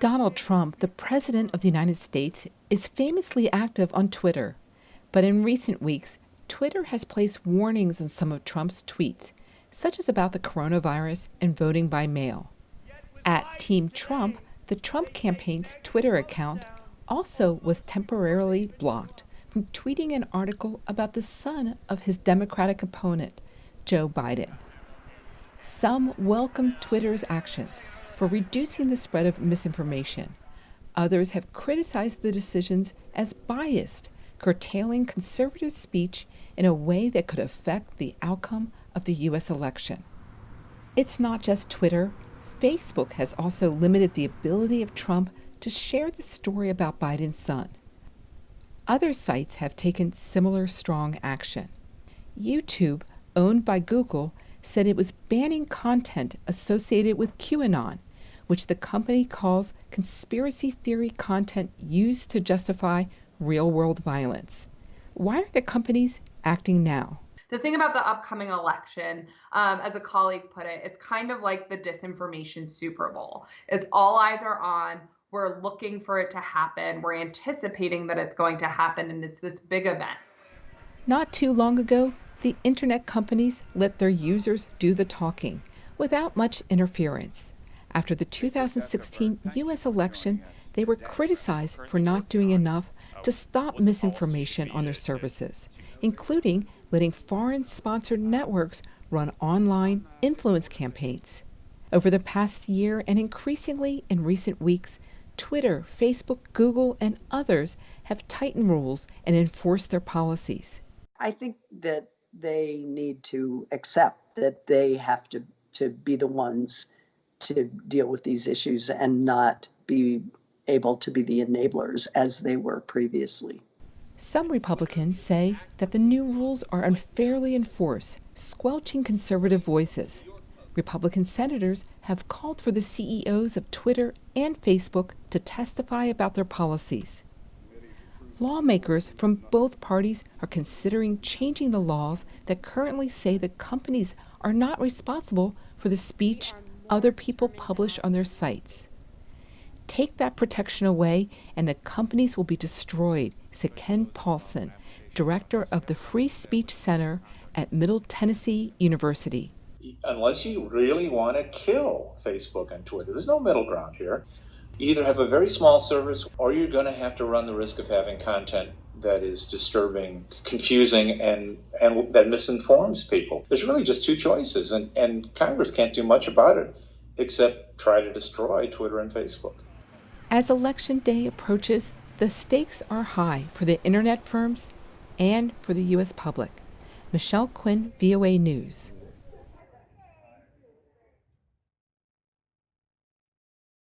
Donald Trump, the President of the United States, is famously active on Twitter. But in recent weeks, Twitter has placed warnings on some of Trump's tweets, such as about the coronavirus and voting by mail. At Team Trump, the Trump campaign's Twitter account also was temporarily blocked from tweeting an article about the son of his Democratic opponent, Joe Biden. Some welcome Twitter's actions for reducing the spread of misinformation. Others have criticized the decisions as biased, curtailing conservative speech in a way that could affect the outcome of the U.S. election. It's not just Twitter. Facebook has also limited the ability of Trump to share the story about Biden's son. Other sites have taken similar strong action. YouTube, owned by Google, said it was banning content associated with QAnon, which the company calls conspiracy theory content used to justify real-world violence. Why are the companies acting now? The thing about the upcoming election, as a colleague put it, it's kind of like the disinformation Super Bowl. It's all eyes are on. We're looking for it to happen. We're anticipating that it's going to happen, and it's this big event. Not too long ago, the internet companies let their users do the talking without much interference. After the 2016 U.S. election, they were criticized for not doing enough to stop misinformation on their services, including letting foreign-sponsored networks run online influence campaigns. Over the past year, and increasingly in recent weeks, Twitter, Facebook, Google, and others have tightened rules and enforced their policies. I think that they need to accept that they have to be the ones to deal with these issues and not be able to be the enablers as they were previously. Some Republicans say that the new rules are unfairly enforced, squelching conservative voices. Republican senators have called for the CEOs of Twitter and Facebook to testify about their policies. Lawmakers from both parties are considering changing the laws that currently say that companies are not responsible for the speech other people publish on their sites. Take that protection away, and the companies will be destroyed, said Ken Paulson, director of the Free Speech Center at Middle Tennessee University. Unless you really want to kill Facebook and Twitter, there's no middle ground here. You either have a very small service, or you're going to have to run the risk of having content that is disturbing, confusing, and that misinforms people. There's really just two choices, and Congress can't do much about it except try to destroy Twitter and Facebook. As Election Day approaches, the stakes are high for the internet firms and for the U.S. public. Michelle Quinn, VOA News.